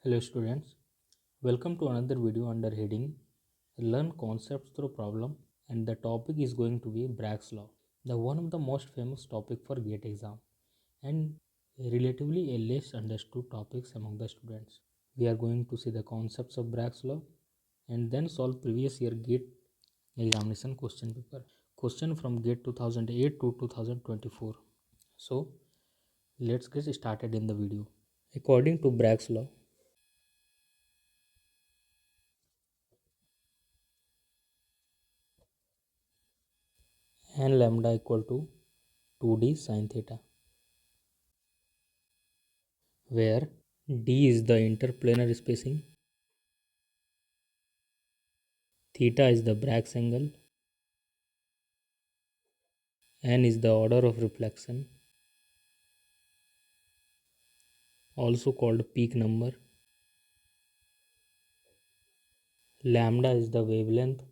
Hello students, welcome to another video under heading Learn Concepts Through Problem, and the topic is going to be Bragg's Law, the one of the most famous topic for GATE exam and relatively a less understood topics among the students. We are going to see the concepts of Bragg's Law and then solve previous year GATE examination question paper. Question from GATE 2008 to 2024. So let's get started in the video. According to Bragg's Law, and lambda equal to 2d sine theta, where d is the interplanar spacing, theta is the Bragg's angle, n is the order of reflection, also called peak number, lambda is the wavelength,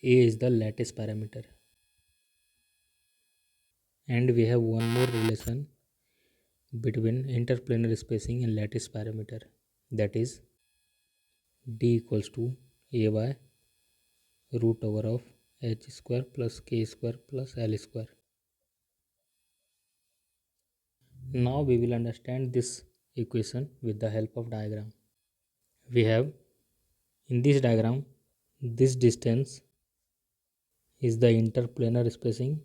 a is the lattice parameter, and we have one more relation between interplanar spacing and lattice parameter, that is d equals to a by root over of h square plus k square plus l square. Now we will understand this equation with the help of diagram. We have in this diagram, this distance is the interplanar spacing,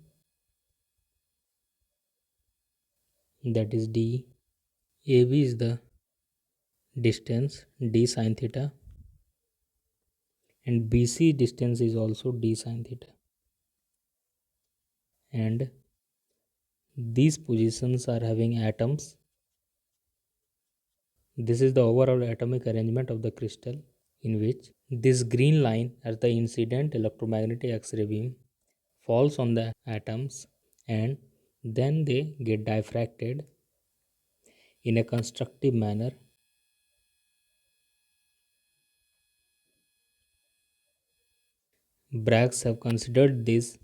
that is d. AB is the distance d sine theta, and BC distance is also d sine theta, and these positions are having atoms. This is the overall atomic arrangement of the crystal, in which this green line as the incident electromagnetic X-ray beam falls on the atoms and then they get diffracted in a constructive manner. Braggs have considered this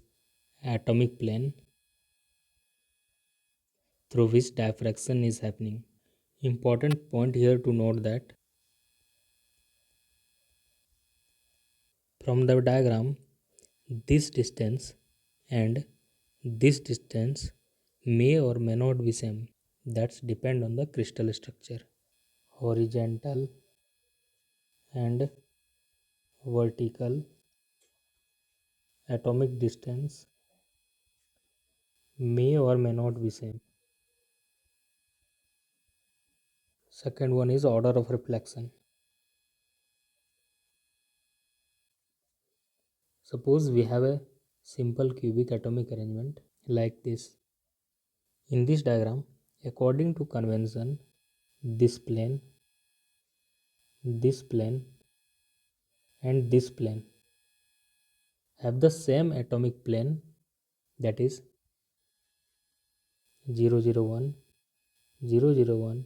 atomic plane through which diffraction is happening. Important point here to note that from the diagram, this distance and this distance may or may not be same. That's depend on the crystal structure. Horizontal and vertical atomic distance may or may not be same. Second one is order of reflection. Suppose we have a simple cubic atomic arrangement like this. In this diagram, according to convention, this plane, and this plane have the same atomic plane, that is 0, 0, 1, 0, 0, 1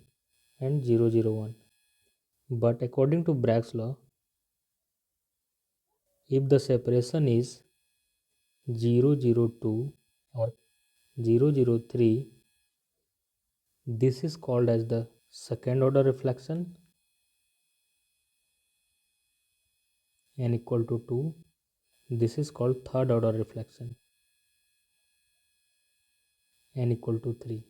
and 0, 0, 1. But according to Bragg's law, if the separation is 0, 0, 2 or 0, 0, 3, this is called as the second order reflection, n equal to 2. This is called third order reflection, n equal to 3.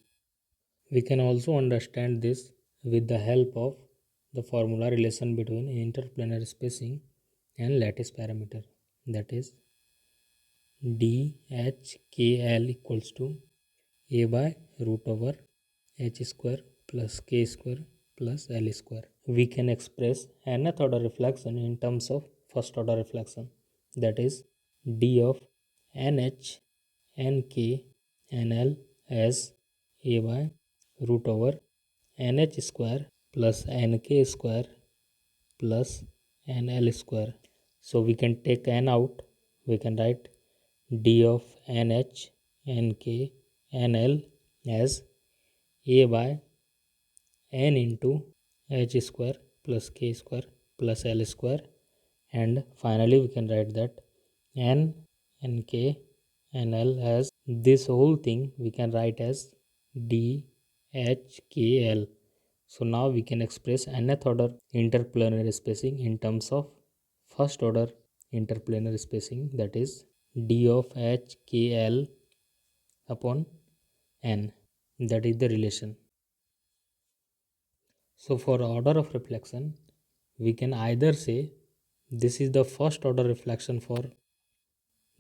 We can also understand this with the help of the formula relation between interplanar spacing and lattice parameter, that is DHKL equals to a by root over h square plus k square plus l square. We can express nth order reflection in terms of first order reflection, that is d of nh, nk, nl as a by root over nh square plus nk square plus nl square. So we can take n out, we can write d of nh, nk, nl as a by n into h square plus k square plus l square, and finally we can write that n, nk, nl as this whole thing we can write as d HKL. So now we can express nth order interplanar spacing in terms of first order interplanar spacing, that is d of HKL upon n. That is the relation. So for order of reflection, we can either say this is the first order reflection for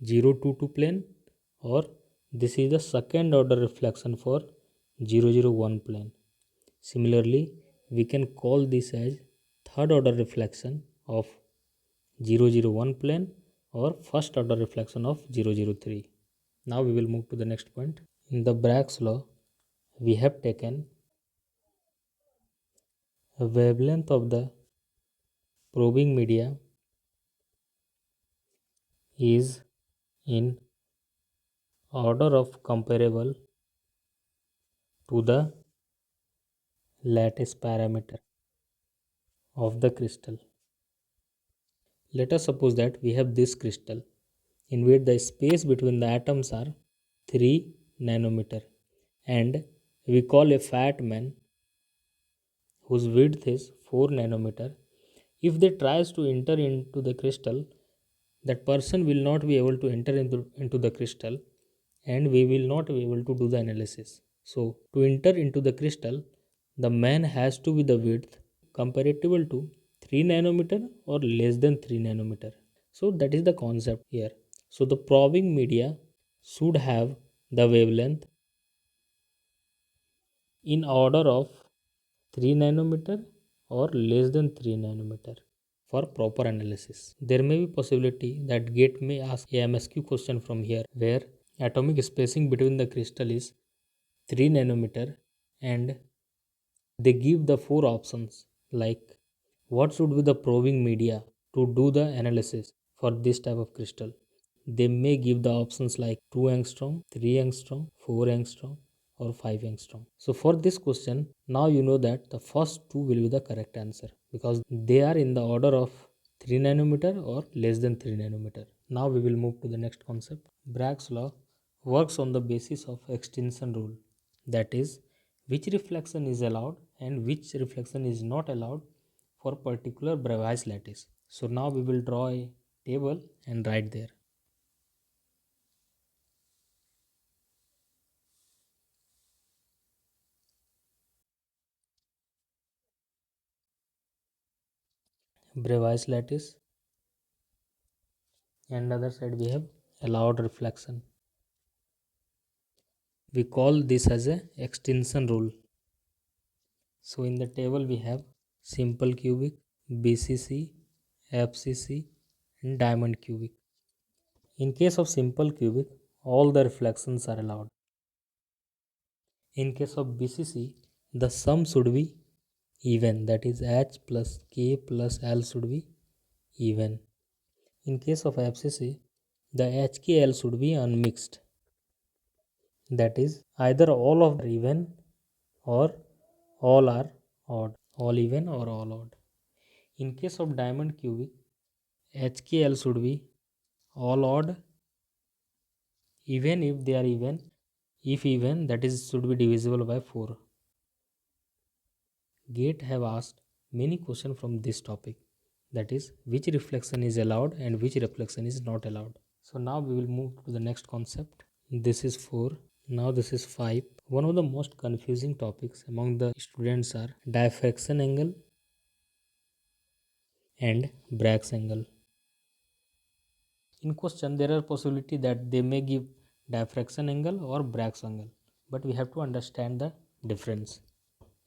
0 to 2 plane, or this is the second order reflection for 001 plane. Similarly, we can call this as third order reflection of 001 plane or first order reflection of 003. Now we will move to the next point. In the Bragg's law, we have taken a wavelength of the probing media is in order of comparable to the lattice parameter of the crystal. Let us suppose that we have this crystal in which the space between the atoms are 3 nanometer, and we call a fat man whose width is 4 nanometer. If they tries to enter into the crystal, that person will not be able to enter into the crystal, and we will not be able to do the analysis. So to enter into the crystal, the man has to be the width comparable to 3 nanometer or less than 3 nanometer. So that is the concept here. So the probing media should have the wavelength in order of 3 nanometer or less than 3 nanometer for proper analysis. There may be possibility that GATE may ask a MSQ question from here where atomic spacing between the crystal is 3 nanometer, and they give the 4 options like what should be the probing media to do the analysis for this type of crystal. They may give the options like 2 angstrom, 3 angstrom, 4 angstrom, or 5 angstrom. So for this question, now you know that the first two will be the correct answer because they are in the order of 3 nanometer or less than 3 nanometer. Now we will move to the next concept. Bragg's law works on the basis of extinction rule, that is which reflection is allowed and which reflection is not allowed for particular Bravais lattice. So now we will draw a table and write there. Bravais lattice, and other side we have allowed reflection. We call this as a extinction rule. So in the table we have simple cubic, BCC, FCC, and diamond cubic. In case of simple cubic, all the reflections are allowed. In case of BCC, the sum should be even, that is H plus K plus L should be even. In case of FCC, the HKL should be unmixed, that is either all of are even or all are odd, all even or all odd. In case of diamond cubic, HKL should be all odd even if they are even. If even, that is should be divisible by 4. GATE have asked many questions from this topic, that is which reflection is allowed and which reflection is not allowed. So now we will move to the next concept. This is 4. Now this is 5. One of the most confusing topics among the students are diffraction angle and Bragg's angle. In question, there are possibility that they may give diffraction angle or Bragg's angle, but we have to understand the difference.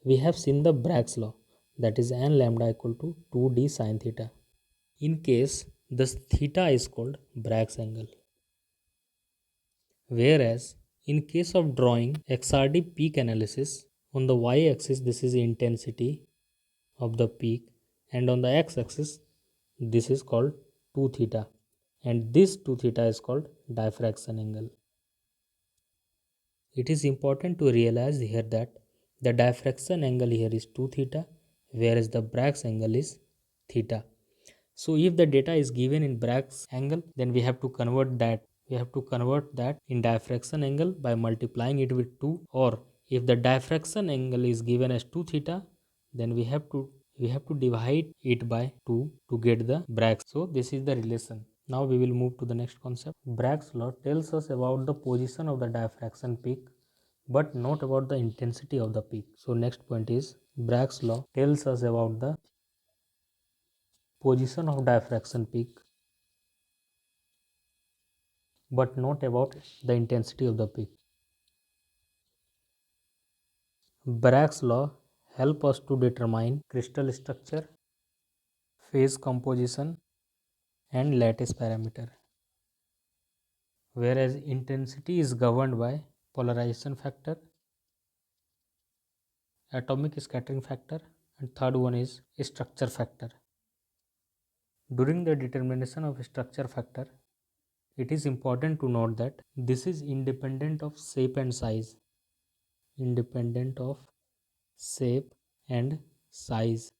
We have seen the Bragg's law, that is n lambda equal to 2d sin theta. In case this theta is called Bragg's angle. Whereas in case of drawing XRD peak analysis, on the y-axis this is intensity of the peak, and on the x-axis this is called 2 theta, and this 2 theta is called diffraction angle. It is important to realize here that the diffraction angle here is 2 theta, whereas the Bragg's angle is theta. So if the data is given in Bragg's angle, then we have to convert that. We have to convert that in diffraction angle by multiplying it with 2, or If the diffraction angle is given as 2 theta, then we have to divide it by 2 to get the Bragg. So this is the relation. Now we will move to the next concept. Bragg's law tells us about the position of the diffraction peak, but not about the intensity of the peak. So next point is Bragg's law tells us about the position of diffraction peak, but not about the intensity of the peak. Bragg's law help us to determine crystal structure, phase composition, and lattice parameter, whereas intensity is governed by polarization factor, atomic scattering factor, and third one is structure factor. During the determination of structure factor, it is important to note that this is independent of shape and size. Independent of shape and size.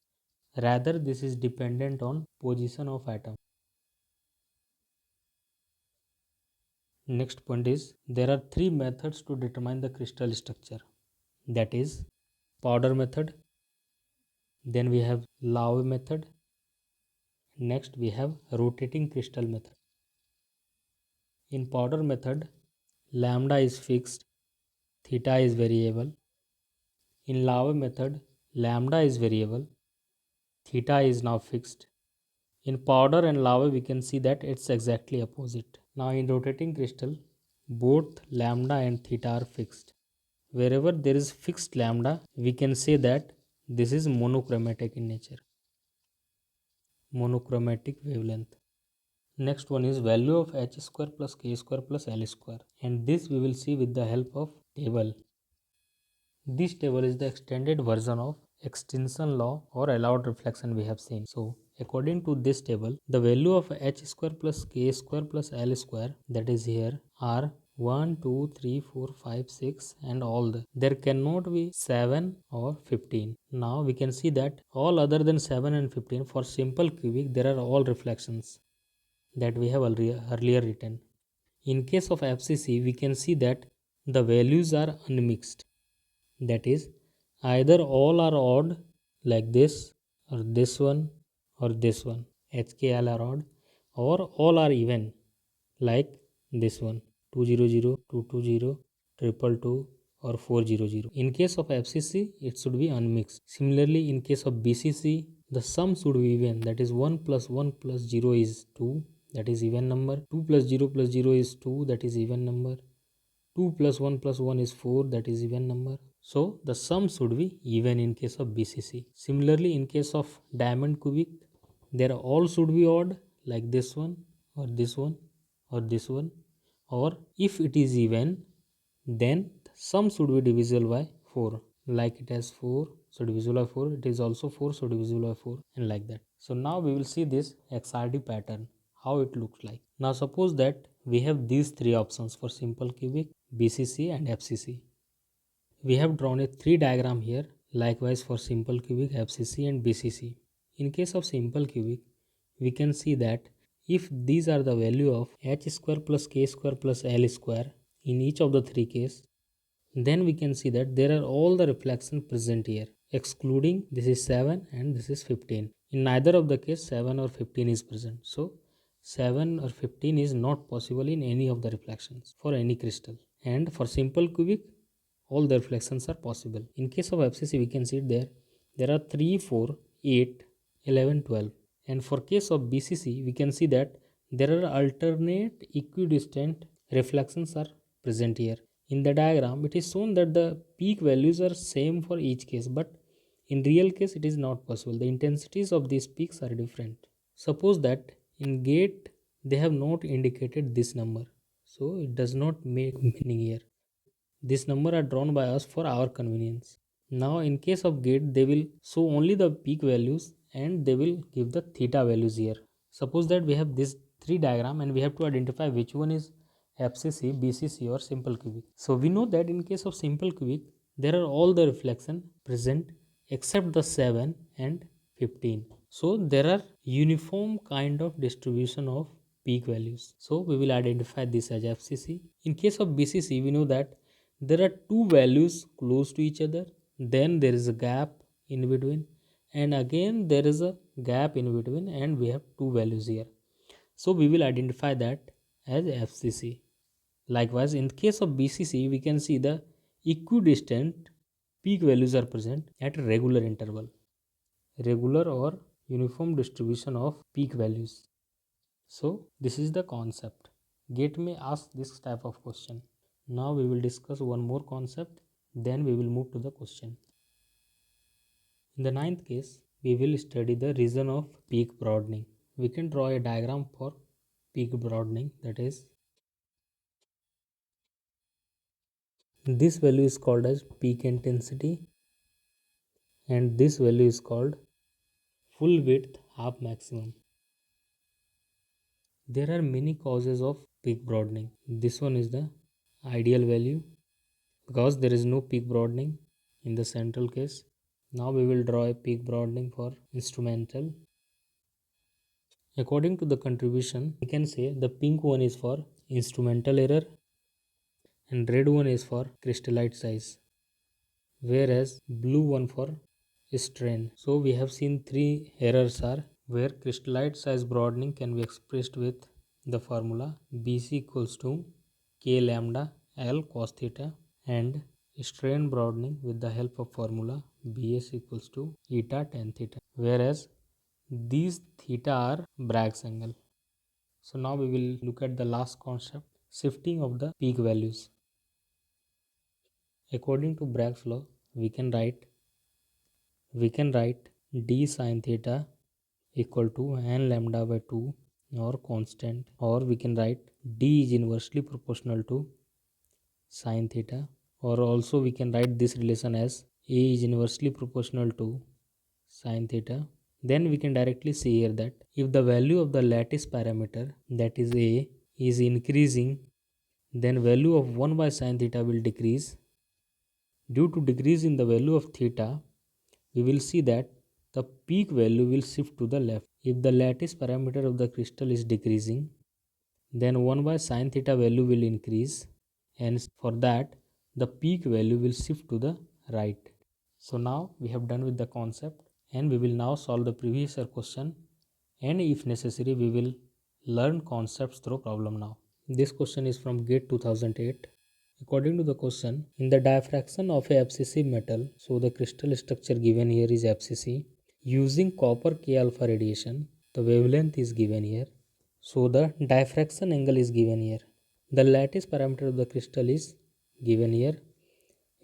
Rather, this is dependent on position of atom. Next point is there are three methods to determine the crystal structure. That is powder method. Then we have Laue method. Next we have rotating crystal method. In powder method, lambda is fixed, theta is variable. In Laue method, lambda is variable, theta is now fixed. In powder and lava, we can see that it's exactly opposite. Now in rotating crystal, both lambda and theta are fixed. Wherever there is fixed lambda, we can say that this is monochromatic in nature. Monochromatic wavelength. Next one is value of h square plus k square plus l square, and this we will see with the help of table. This table is the extended version of extinction law or allowed reflection we have seen. So according to this table, the value of h square plus k square plus l square, that is here, are 1, 2, 3, 4, 5, 6 and all there cannot be 7 or 15. Now we can see that all other than 7 and 15 for simple cubic there are all reflections that we have earlier written. In case of FCC, we can see that the values are unmixed. That is, either all are odd like this or this one or this one, HKL are odd, or all are even like this one, 200, 220, 222 or 400. In case of FCC, it should be unmixed. Similarly, in case of BCC, the sum should be even, that is 1 plus 1 plus 0 is 2, that is even number. 2 plus 0 is 2, that is even number. 2 plus 1 is 4, that is even number. So the sum should be even in case of BCC. Similarly, in case of diamond cubic, there all should be odd like this one or this one or this one, or if it is even, then the sum should be divisible by 4. Like it has 4, so divisible by 4, it is also 4, so divisible by 4, and like that. So now we will see this XRD pattern, how it looks like. Now suppose that we have these three options for simple cubic, BCC and FCC. We have drawn a 3 diagram here, likewise for simple cubic, FCC and BCC. In case of simple cubic, we can see that if these are the value of h square plus k square plus l square in each of the three cases, then we can see that there are all the reflections present here, excluding this is 7 and this is 15. In neither of the case 7 or 15 is present. So 7 or 15 is not possible in any of the reflections for any crystal. And for simple cubic, all the reflections are possible. In case of FCC, we can see there are 3, 4, 8, 11, 12. And for case of BCC, we can see that there are alternate equidistant reflections are present here. In the diagram, it is shown that the peak values are same for each case, but in real case, it is not possible. The intensities of these peaks are different. Suppose that in gate, they have not indicated this number. So it does not make meaning here. This number are drawn by us for our convenience. Now in case of gate, they will show only the peak values and they will give the theta values here. Suppose that we have this 3 diagram and we have to identify which one is FCC, BCC or simple cubic. So we know that in case of simple cubic, there are all the reflection present except the 7 and 15. So there are uniform kind of distribution of peak values. So we will identify this as FCC. In case of BCC, we know that there are two values close to each other, then there is a gap in between, and again there is a gap in between, and we have two values here. So we will identify that as FCC. Likewise, in case of BCC, we can see the equidistant peak values are present at a regular interval, regular or uniform distribution of peak values. So this is the concept. Gate may ask this type of question. Now we will discuss one more concept, then we will move to the question. In the ninth case, we will study the reason of peak broadening. We can draw a diagram for peak broadening, that is, this value is called as peak intensity, and this value is called full width half maximum. There are many causes of peak broadening. This one is the ideal value because there is no peak broadening in the central case. Now we will draw a peak broadening for instrumental. According to the contribution, we can say the pink one is for instrumental error and red one is for crystallite size, whereas blue one for strain. So we have seen three errors are where crystallite size broadening can be expressed with the formula BC equals to K lambda L cos theta, and strain broadening with the help of formula BS equals to eta tan theta, whereas these theta are Bragg's angle. So now we will look at the last concept, shifting of the peak values. According to Bragg's law, we can write d sin theta equal to n lambda by 2 or constant, or we can write d is inversely proportional to sin theta, or also we can write this relation as a is inversely proportional to sin theta. Then we can directly see here that if the value of the lattice parameter, that is a, is increasing, then value of 1 by sin theta will decrease. Due to decrease in the value of theta, we will see that the peak value will shift to the left. If the lattice parameter of the crystal is decreasing, then 1 by sin theta value will increase, and for that the peak value will shift to the right. So now we have done with the concept, and we will now solve the previous year question, and if necessary we will learn concepts through problem now. This question is from GATE 2008. According to the question, in the diffraction of a FCC metal, so the crystal structure given here is FCC, using copper K alpha radiation, the wavelength is given here, so the diffraction angle is given here. The lattice parameter of the crystal is given here.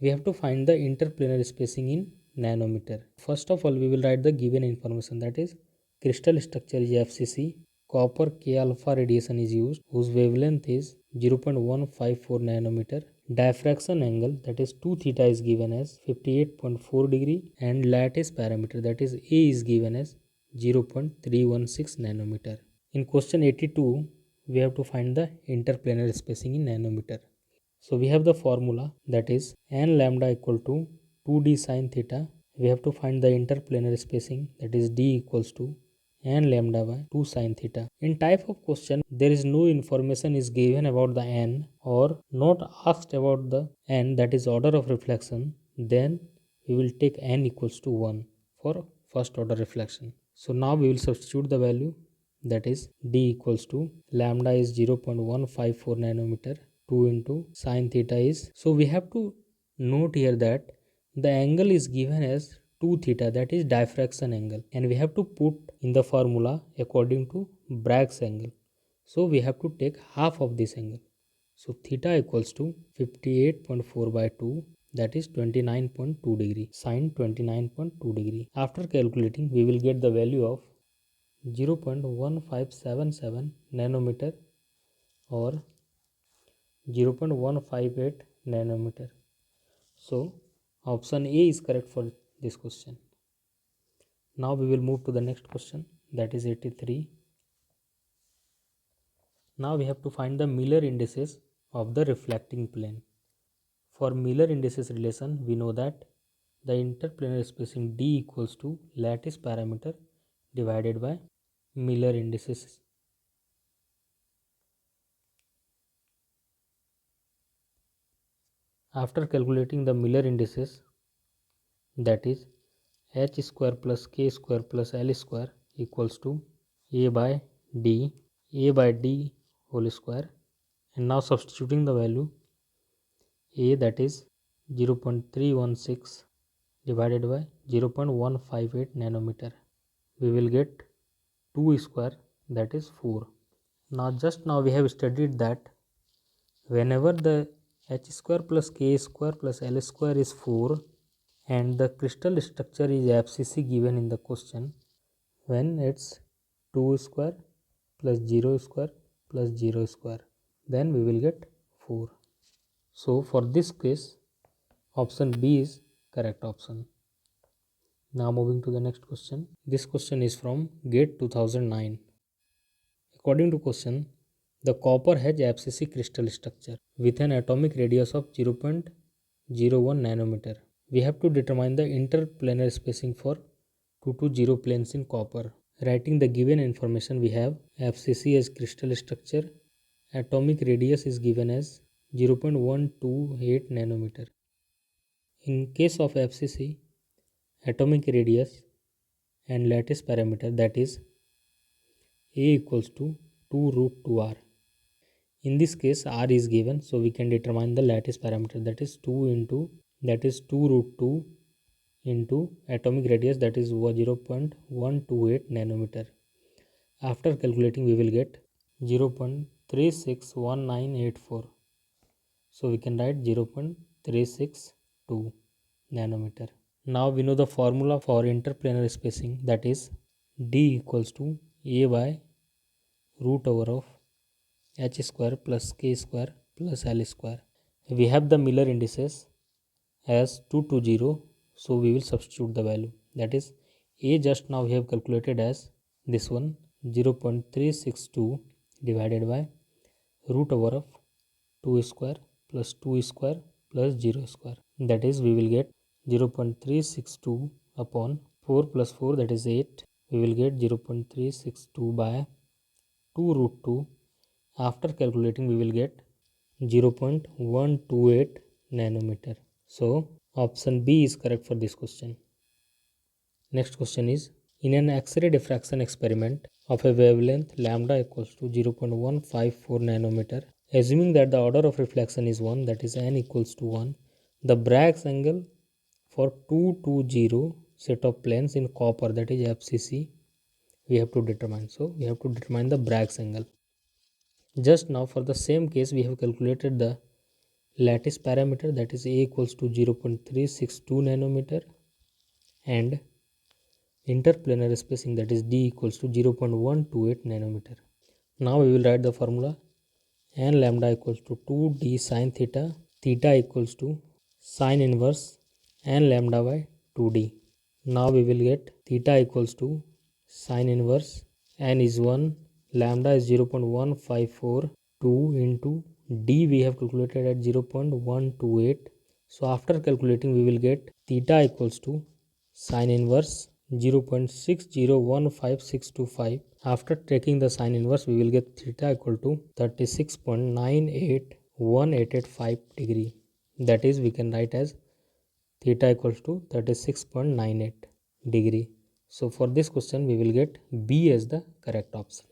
We have to find the interplanar spacing in nanometer. First of all, we will write the given information, that is crystal structure is FCC, copper K alpha radiation is used, whose wavelength is 0.154 nanometer. Diffraction angle, that is 2 theta, is given as 58.4 degree, and lattice parameter, that is A, is given as 0.316 nanometer. In question 82, we have to find the interplanar spacing in nanometer. So we have the formula, that is n lambda equal to 2d sin theta. We have to find the interplanar spacing, that is d equals to n lambda by 2 sin theta. In type of question, there is no information is given about the n or not asked about the n, that is order of reflection, then we will take n equals to 1 for first order reflection. So now we will substitute the value, that is d equals to lambda is 0.154 nanometer, 2 into sin theta is, so we have to note here that the angle is given as 2 theta, that is diffraction angle, and we have to put in the formula according to Bragg's angle. So we have to take half of this angle. So theta equals to 58.4 by 2, that is 29.2 degree, sine 29.2 degree. After calculating, we will get the value of 0.1577 nanometer or 0.158 nanometer. So option A is correct for this question. Now we will move to the next question, that is 83. Now we have to find the Miller indices of the reflecting plane. For Miller indices relation, we know that the interplanar spacing d equals to lattice parameter divided by Miller indices. After calculating the Miller indices, that is h square plus k square plus l square equals to a by d whole square, and now substituting the value a, that is 0.316 divided by 0.158 nanometer, we will get 2 square, that is 4. Now we have studied that whenever the h square plus k square plus l square is 4 and the crystal structure is FCC given in the question, when it's 2 square plus 0 square plus 0 square, then we will get 4. So for this case, option B is correct option. Now moving to the next question. This question is from GATE 2009. According to question, the copper has FCC crystal structure with an atomic radius of 0.01 nanometer. We have to determine the interplanar spacing for 2 to 0 planes in copper. Writing the given information, we have FCC as crystal structure, atomic radius is given as 0.128 nanometer. In case of FCC, atomic radius and lattice parameter, that is A equals to 2 root 2r. In this case, r is given, so we can determine the lattice parameter, that is 2 root 2 into atomic radius, that is 0.128 nanometer. After calculating, we will get 0.361984. So we can write 0.362 nanometer. Now we know the formula for interplanar spacing, that is d equals to a by root over of h square plus k square plus l square. We have the Miller indices as 2 to 0, so we will substitute the value, that is a just now we have calculated as this one 0.362 divided by root over of 2 square plus 2 square plus 0 square, that is we will get 0.362 upon 4 plus 4, that is 8. We will get 0.362 by 2 root 2. After calculating, we will get 0.128 nanometer. So option B is correct for this question. Next question is, in an X-ray diffraction experiment of a wavelength lambda equals to 0.154 nanometer, assuming that the order of reflection is 1, that is n equals to 1, the Bragg's angle for 2 to 0 set of planes in copper, that is FCC, we have to determine. So we have to determine the Bragg's angle. Just now for the same case, we have calculated the lattice parameter, that is a equals to 0.362 nanometer and interplanar spacing, that is d equals to 0.128 nanometer. Now we will write the formula n lambda equals to 2d sin theta, theta equals to sin inverse n lambda by 2d. Now we will get theta equals to sin inverse n is 1, lambda is 0.1542 into d we have calculated at 0.128. So after calculating, we will get theta equals to sin inverse 0.6015625. After taking the sin inverse, we will get theta equal to 36.981885 degree. That is, we can write as theta equals to 36.98 degree. So for this question, we will get B as the correct option.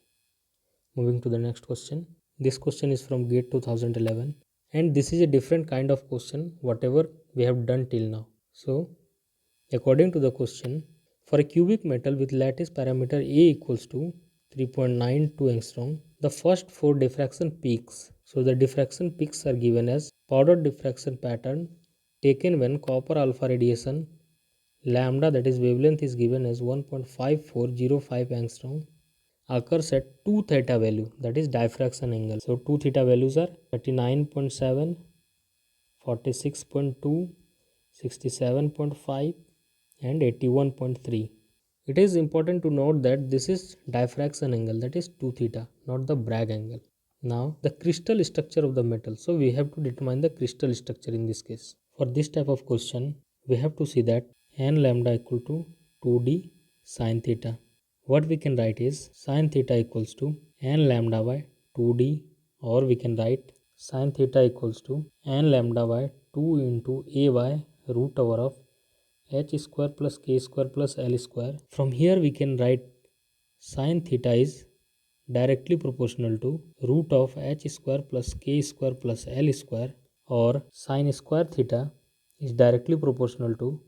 Moving to the next question. This question is from GATE 2011 and this is a different kind of question whatever we have done till now. So according to the question, for a cubic metal with lattice parameter A equals to 3.92 angstrom, the first 4 diffraction peaks. So the diffraction peaks are given as powder diffraction pattern taken when copper alpha radiation lambda, that is wavelength, is given as 1.5405 angstrom occurs at 2 theta value, that is diffraction angle. So 2 theta values are 39.7, 46.2, 67.5 and 81.3. It is important to note that this is diffraction angle, that is 2 theta, not the Bragg angle. Now the crystal structure of the metal. So we have to determine the crystal structure in this case. For this type of question, we have to see that n lambda equal to 2d sin theta. What we can write is sin theta equals to n lambda by 2d, or we can write sin theta equals to n lambda by 2 into a by root over of h square plus k square plus l square. From here we can write sin theta is directly proportional to root of h square plus k square plus l square, or sin square theta is directly proportional to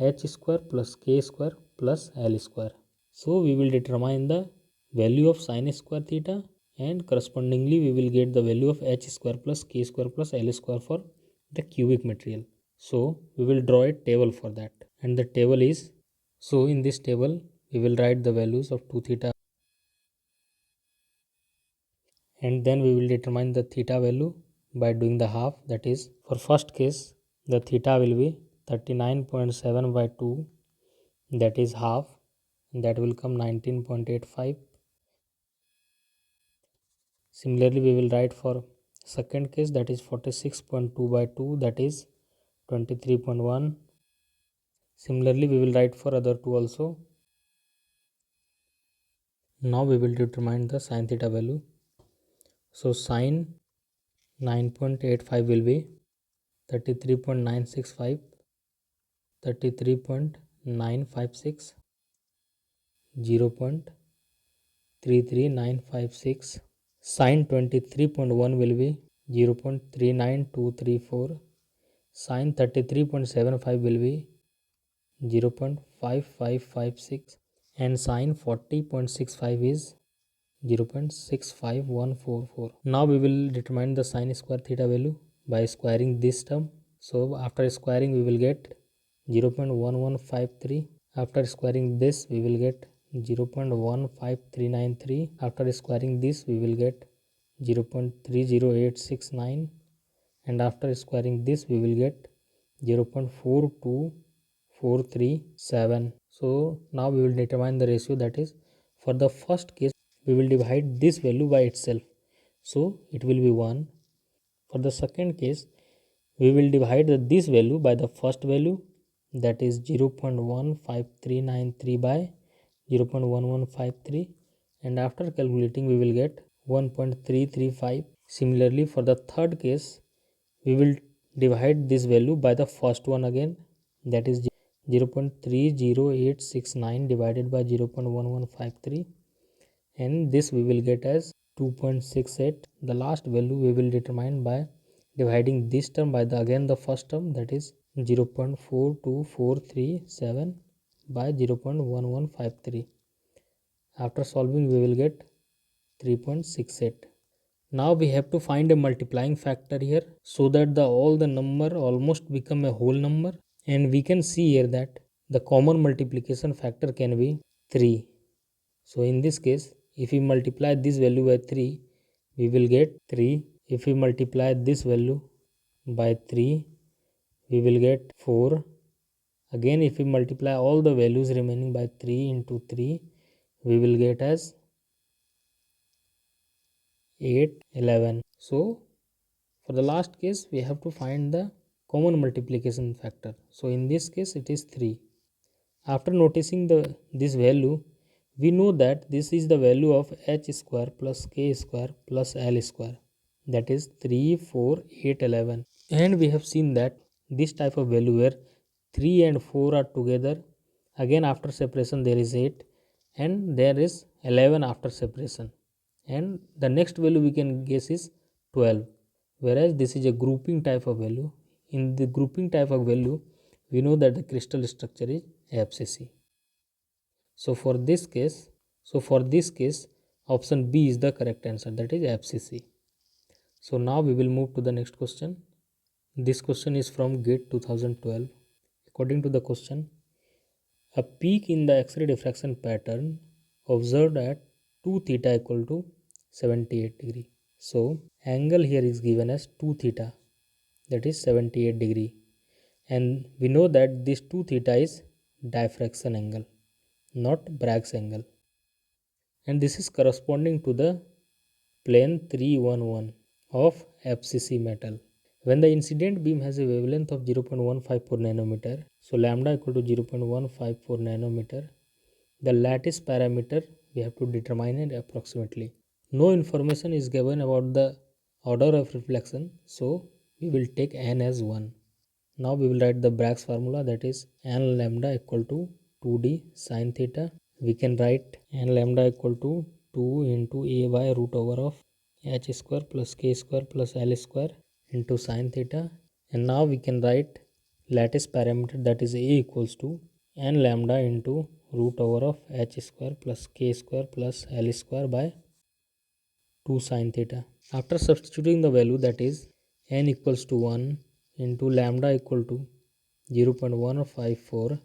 h square plus k square plus l square. So we will determine the value of sin square theta, and correspondingly we will get the value of h square plus k square plus l square for the cubic material. So we will draw a table for that, and the table is, so in this table we will write the values of 2 theta, and then we will determine the theta value by doing the half. That is, for first case the theta will be 39.7 by 2, that is half, that will come 19.85. Similarly we will write for second case, that is 46.2 by 2, that is 23.1. Similarly we will write for other two also. Now we will determine the sin theta value. So sin 9.85 will be 33.965, 33.956, 0.33956. Sin 23.1 will be 0.39234. Sin 33.75 will be 0.5556, and sin 40.65 is 0.65144. Now we will determine the sin square theta value by squaring this term. So after squaring we will get 0.1153. After squaring this we will get 0.15393. After squaring this we will get 0.30869, and after squaring this we will get 0.42437. So now we will determine the ratio. That is, for the first case we will divide this value by itself, so it will be 1. For the second case we will divide this value by the first value, that is 0.15393 by 0.1153, and after calculating we will get 1.335. Similarly for the third case we will divide this value by the first one again, that is 0.30869 divided by 0.1153, and this we will get as 2.68. The last value we will determine by dividing this term by the again the first term, that is 0.42437 by 0.1153. After solving we will get 3.68. Now we have to find a multiplying factor here, so that the all the number almost become a whole number, and we can see here that the common multiplication factor can be 3. So in this case if we multiply this value by 3 we will get 3. If we multiply this value by 3 we will get 4. Again if we multiply all the values remaining by 3 into 3 we will get as 8, 11. So for the last case we have to find the common multiplication factor. So in this case it is 3. After noticing this value, we know that this is the value of h square plus k square plus l square, that is 3, 4, 8, 11. And we have seen that this type of value where 3 and 4 are together, again after separation there is 8, and there is 11 after separation, and the next value we can guess is 12, whereas this is a grouping type of value. In the grouping type of value we know that the crystal structure is FCC. So for this case option B is the correct answer, that is FCC. So now we will move to the next question. This question is from GATE 2012. According to the question, a peak in the X-ray diffraction pattern observed at 2 theta equal to 78 degree. So angle here is given as 2 theta, that is 78 degree, and we know that this 2 theta is diffraction angle, not Bragg's angle, and this is corresponding to the plane 311 of FCC metal. When the incident beam has a wavelength of 0.154 nanometer, so lambda equal to 0.154 nanometer, the lattice parameter we have to determine it approximately. No information is given about the order of reflection, so we will take n as 1. Now we will write the Bragg's formula, that is n lambda equal to 2d sine theta. We can write n lambda equal to 2 into a by root over of h square plus k square plus l square into sine theta. And now we can write lattice parameter, that is a equals to n lambda into root over of h square plus k square plus l square by 2 sine theta. After substituting the value, that is n equals to 1 into lambda equal to 0.154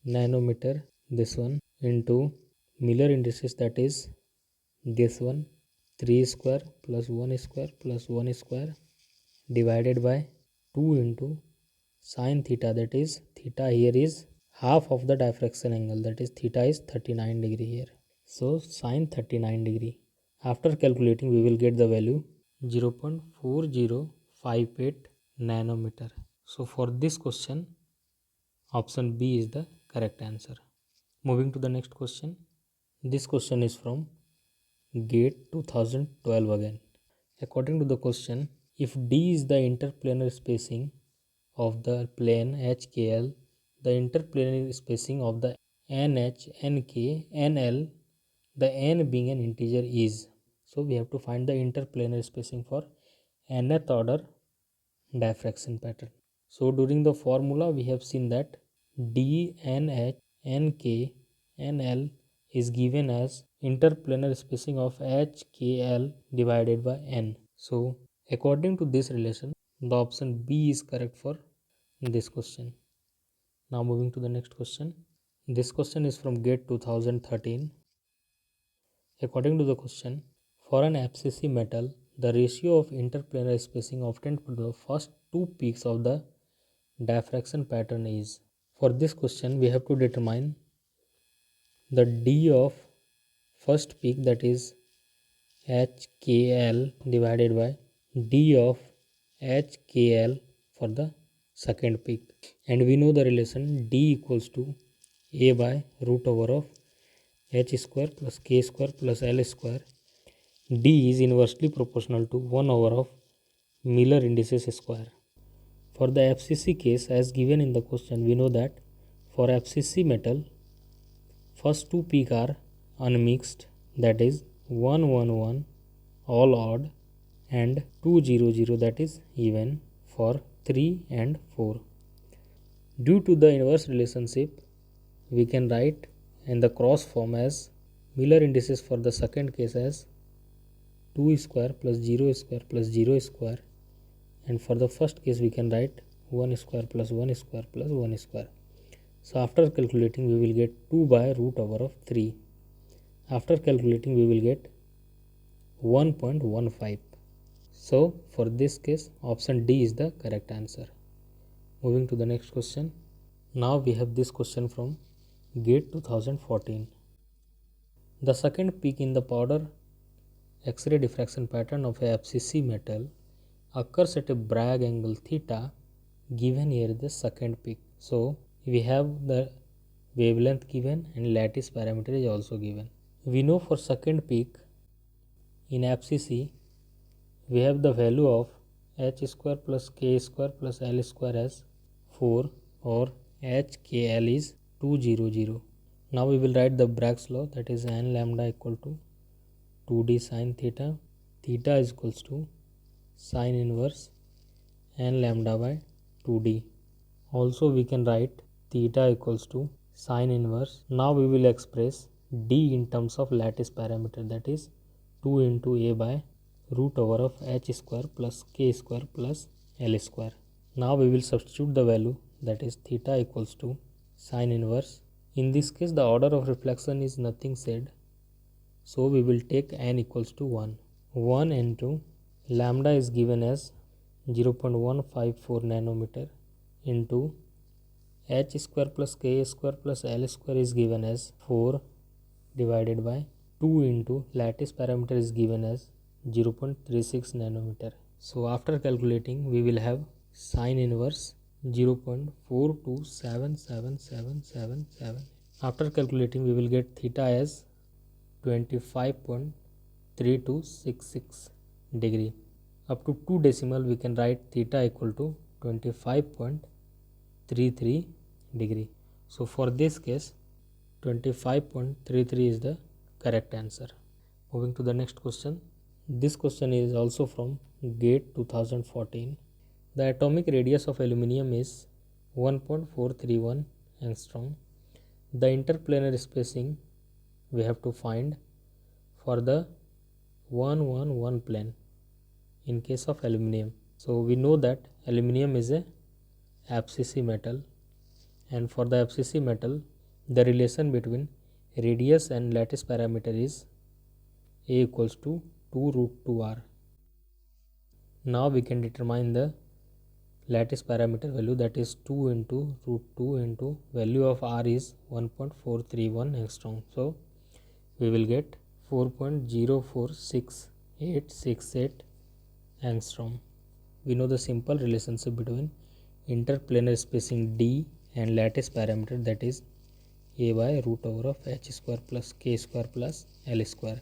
nanometer, this one, into Miller indices, that is this one, 3 square plus 1 square plus 1 square divided by 2 into sine theta, that is theta here is half of the diffraction angle, that is theta is 39 degree here. So sine 39 degree. After calculating, we will get the value 0.4058 nanometer. So for this question, option B is the correct answer. Moving to the next question. This question is from GATE 2012 again. According to the question, if D is the interplanar spacing of the plane HKL, the interplanar spacing of the NH, NK, NL, the n being an integer is. So we have to find the interplanar spacing for nth order diffraction pattern. So during the formula we have seen that D, NH, NK, NL is given as interplanar spacing of HKL divided by n. So according to this relation, the option B is correct for this question. Now moving to the next question. This question is from GATE 2013. According to the question, for an FCC metal, the ratio of interplanar spacing obtained for the first two peaks of the diffraction pattern is. For this question, we have to determine the D of first peak, that is HKL divided by D of HKL for the second peak. And we know the relation D equals to A by root over of h square plus k square plus l square. D is inversely proportional to 1 over of Miller indices square. For the FCC case, as given in the question, we know that for FCC metal, first two peak are unmixed, that is 1 1 1 all odd, and 2 0 0, that is even for 3 and 4. Due to the inverse relationship, we can write in the cross form as Miller indices for the second case as 2 square plus 0 square plus 0 square, and for the first case we can write 1 square plus 1 square plus 1 square. So after calculating, we will get 2 by root over of 3. After calculating, we will get 1.15. So for this case, option D is the correct answer. Moving to the next question. Now we have this question from GATE 2014. The second peak in the powder X-ray diffraction pattern of a FCC metal occurs at a Bragg angle theta, given here the second peak. So we have the wavelength given and lattice parameter is also given. We know for second peak in FCC, we have the value of h square plus k square plus l square as 4, or HKL is 200. Now we will write the Bragg's law, that is n lambda equal to 2d sine theta. Theta is equals to sine inverse n lambda by 2d. Also we can write theta equals to sine inverse. Now we will express d in terms of lattice parameter, that is 2 into a by root over of h square plus k square plus l square. Now we will substitute the value, that is theta equals to sine inverse. In this case, the order of reflection is nothing said, so we will take n equals to 1. 1 into lambda is given as 0.154 nanometer into h square plus k square plus l square is given as 4 divided by 2 into lattice parameter is given as 0.36 nanometer. So after calculating, we will have sine inverse 0.427777. After calculating, we will get theta as 25.3266 degree. up to 2 decimal we can write theta equal to 25.33 degree. So for this case 25.33 is the correct answer. Moving to the next question. This question is also from GATE 2014. The atomic radius of aluminium is 1.431 angstrom. The interplanar spacing we have to find for the 111 plane in case of aluminium. So we know that aluminium is a FCC metal, and for the FCC metal the relation between radius and lattice parameter is A equals to 2 root 2r. Now we can determine the lattice parameter value, that is 2 into root 2 into value of r is 1.431 angstrom. So we will get 4.046868 angstrom. We know the simple relationship between interplanar spacing d and lattice parameter, that is A by root over of h square plus k square plus l square.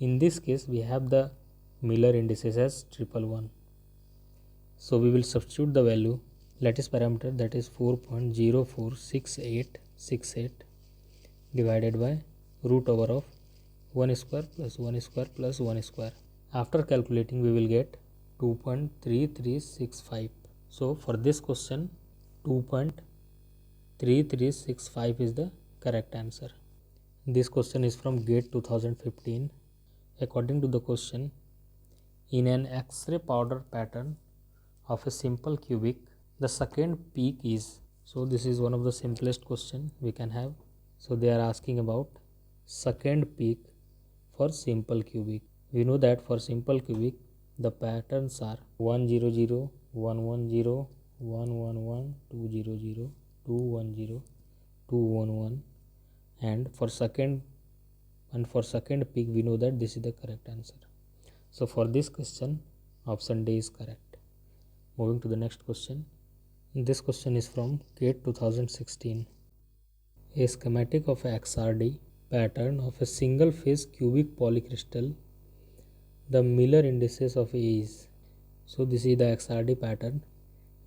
In this case we have the Miller indices as 111. So we will substitute the value lattice parameter, that is 4.046868 divided by root over of 1 square plus 1 square plus 1 square. After calculating we will get 2.3365. So for this question 2.3365 is the correct answer. This question is from GATE 2015. According to the question, in an X-ray powder pattern of a simple cubic, the second peak is, so this is one of the simplest question we can have. So they are asking about second peak for simple cubic. We know that for simple cubic the patterns are 100, 110, 111, 200, 210, 211, and for second peak we know that this is the correct answer. So for this question option D is correct. Moving to the next question. This question is from GATE 2016. A schematic of a XRD pattern of a single phase cubic polycrystal. The Miller indices of A is. So this is the XRD pattern.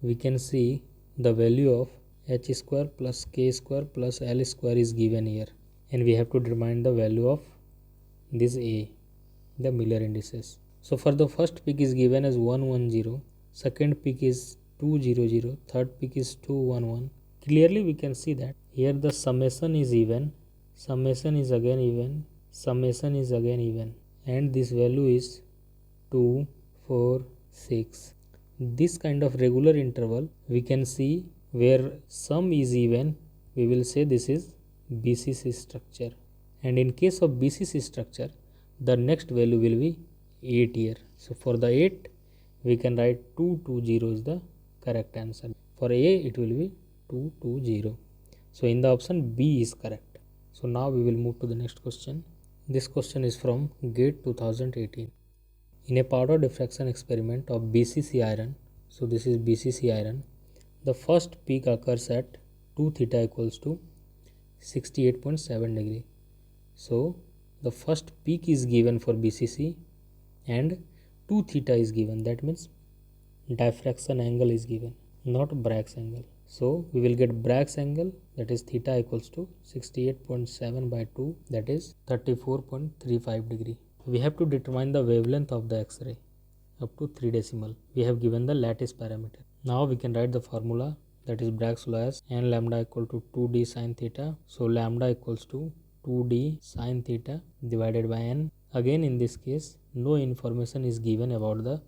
We can see the value of h square plus k square plus l square is given here, and we have to determine the value of this A, the Miller indices. So for the first peak is given as 110, second peak is 200, third peak is 211. Clearly we can see that here the summation is even, summation is again even, summation is again even, and this value is 2, 4, 6. This kind of regular interval we can see where sum is even, we will say this is BCC structure, and in case of BCC structure the next value will be 8 here. So for the 8 we can write 220 is the correct answer. For A it will be 220. So in the option B is correct. So now we will move to the next question. This question is from GATE 2018. In a powder diffraction experiment of BCC iron, so this is BCC iron, the first peak occurs at 2 theta equals to 68.7 degree. So the first peak is given for BCC and 2 theta is given, that means diffraction angle is given, not Bragg's angle. So we will get Bragg's angle, that is theta equals to 68.7 by 2, that is 34.35 degree. We have to determine the wavelength of the X-ray up to 3 decimal. We have given the lattice parameter. Now we can write the formula, that is Bragg's law as n lambda equal to 2d sin theta. So lambda equals to 2d sin theta divided by n. Again in this case no information is given about the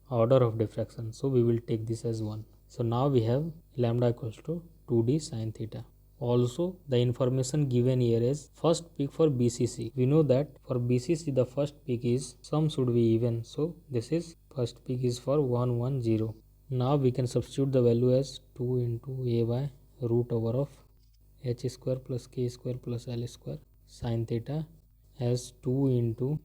order of diffraction, so we will take this as 1. So now we have lambda equals to 2d sin theta. Also the information given here is first peak for BCC. We know that for BCC the first peak is sum should be even, so this is first peak is for 110. Now we can substitute the value as 2 into A by root over of h square plus k square plus l square sin theta as 2 into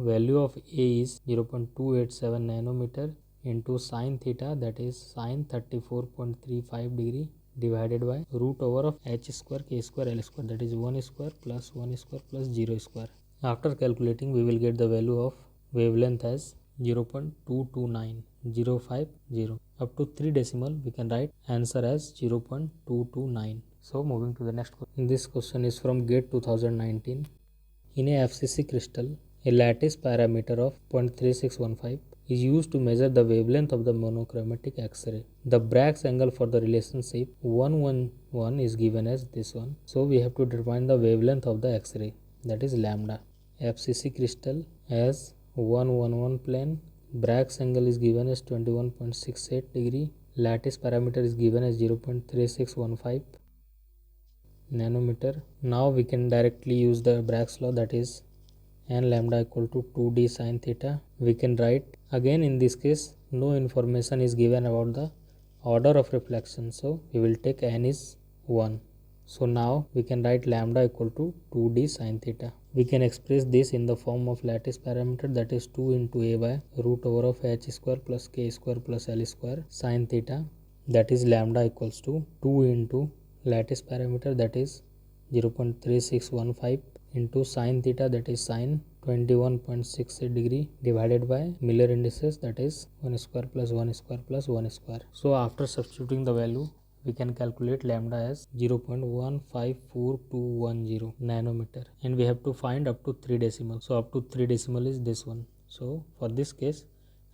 value of A is 0.287 nanometer into sin theta, that is sin 34.35 degree divided by root over of h square k square l square, that is 1 square plus 1 square plus 0 square. After calculating we will get the value of wavelength as 0.229050. Up to 3 decimal we can write answer as 0.229. So moving to the next question. This question is from GATE 2019. In a FCC crystal, a lattice parameter of 0.3615 is used to measure the wavelength of the monochromatic X-ray. The Bragg's angle for the relationship 111 is given as this one. So we have to determine the wavelength of the X-ray, that is lambda. FCC crystal has 111 plane. Bragg's angle is given as 21.68 degree. Lattice parameter is given as 0.3615 nanometer. Now we can directly use the Bragg's law, that is n lambda equal to 2d sin theta. We can write again, in this case no information is given about the order of reflection, so we will take n is 1. So now we can write lambda equal to 2d sin theta. We can express this in the form of lattice parameter, that is 2 into a by root over of h square plus k square plus l square sin theta, that is lambda equals to 2 into lattice parameter, that is 0.3615 into sin theta, that is sin 21.68 degree, divided by Miller indices, that is 1 square plus 1 square plus 1 square. So after substituting the value, we can calculate lambda as 0.154210 nanometer, and we have to find up to 3 decimal. So up to 3 decimal is this one. So for this case,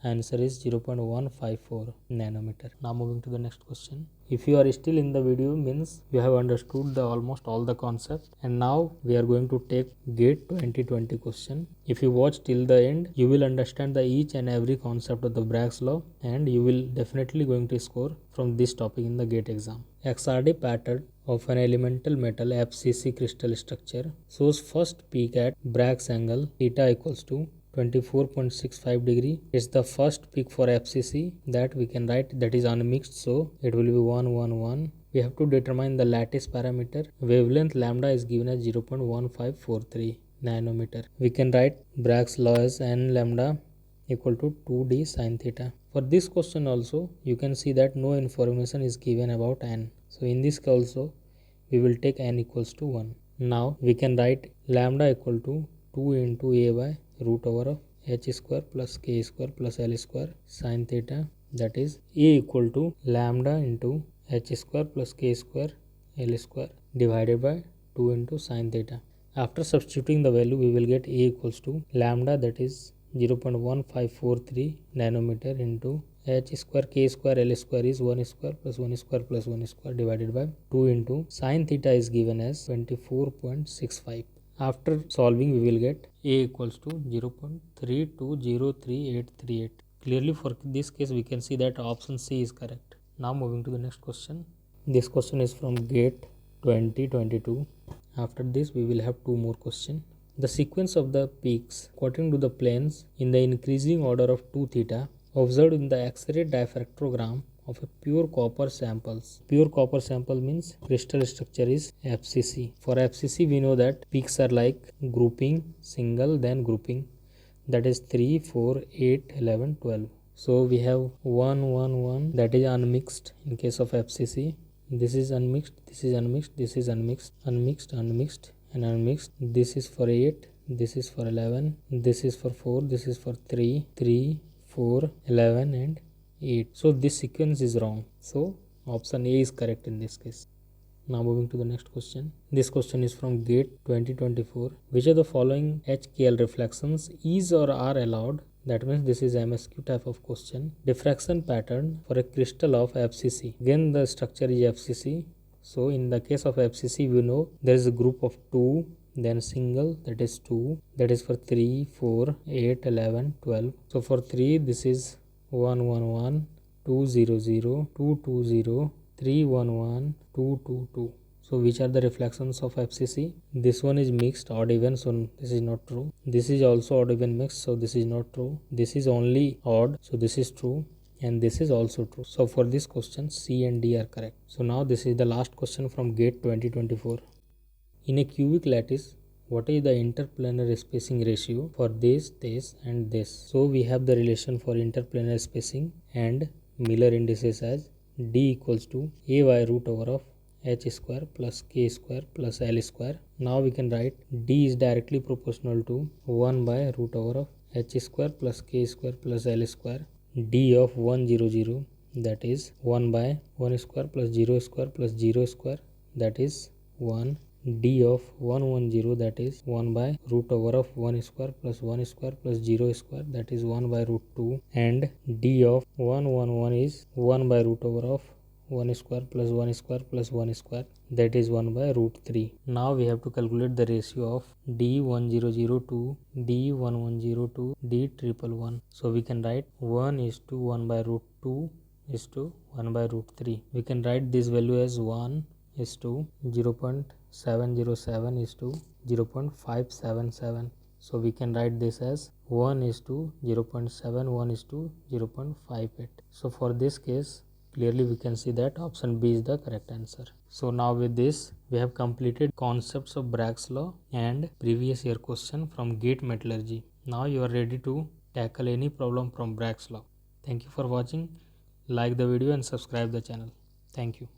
answer is 0.154 nanometer. Now moving to the next question. If you are still in the video, means you have understood the almost all the concept, and now we are going to take GATE 2020 question. If you watch till the end, you will understand the each and every concept of the Bragg's law, and you will definitely going to score from this topic in the GATE exam. XRD pattern of an elemental metal FCC crystal structure shows first peak at Bragg's angle theta equals to 24.65 degree. It's the first peak for FCC that we can write, that is unmixed, so it will be 111. We have to determine the lattice parameter. Wavelength lambda is given as 0.1543 nanometer. We can write Bragg's law as n lambda equal to 2d sin theta. For this question also, you can see that no information is given about n. So in this case also, we will take n equals to 1. Now we can write lambda equal to 2 into a by root over of h square plus k square plus l square sin theta, that is a equal to lambda into h square plus k square l square divided by 2 into sin theta. After substituting the value, we will get a equals to lambda, that is 0.1543 nanometer into h square k square l square is 1 square plus 1 square plus 1 square divided by 2 into sin theta is given as 24.65. After solving, we will get a equals to 0.3203838. Clearly for this case, we can see that option C is correct. Now moving to the next question. This question is from GATE 2022. After this, we will have 2 more questions. The sequence of the peaks according to the planes in the increasing order of 2 theta observed in the X-ray diffractogram of a pure copper samples. Pure copper sample means crystal structure is FCC. For FCC, we know that peaks are like grouping, single, then grouping, that is 3, 4, 8, 11, 12. So we have 1, 1, 1, that is unmixed in case of FCC. This is unmixed, this is unmixed, this is unmixed, unmixed, unmixed, and unmixed. This is for 8, this is for 11, this is for 4, this is for 3, 3, 4, 11, and 8. So this sequence is wrong. So option A is correct in this case. Now moving to the next question. This question is from GATE 2024. Which of the following HKL reflections is or are allowed? That means this is MSQ type of question. Diffraction pattern for a crystal of FCC. Again the structure is FCC. So in the case of FCC, we know there is a group of 2, then single, that is 2, that is for 3, 4, 8, 11, 12. So for 3, this is 111, 200, 220, 311, 222. So which are the reflections of FCC? This one is mixed, odd even, so this is not true. This is also odd even mixed, so this is not true. This is only odd, so this is true. And this is also true. So for this question, C and D are correct. So now this is the last question from GATE 2024. In a cubic lattice, what is the interplanar spacing ratio for this, and this? So we have the relation for interplanar spacing and Miller indices as D equals to A by root over of h square plus k square plus l square. Now we can write D is directly proportional to 1 by root over of h square plus k square plus l square. D of 1 0 0, that is 1 by 1 square plus 0 square plus 0 square, that is 1. D of 1 1 0, that is 1 by root over of 1 square plus 1 square plus 0 square, that is 1 by root 2. And D of 1 1 1 is 1 by root over of 1 square plus 1 square plus 1 square, that is 1 by root 3. Now we have to calculate the ratio of D1002 to D1102 to D111. So we can write 1 is to 1 by root 2 is to 1 by root 3. We can write this value as 1 is to 0.707 is to 0.577. So we can write this as 1 is to 0.71 is to 0.58. So for this case, clearly we can see that option B is the correct answer. So now with this, we have completed concepts of Bragg's law and previous year question from GATE Metallurgy. Now you are ready to tackle any problem from Bragg's law. Thank you for watching. Like the video and subscribe the channel. Thank you.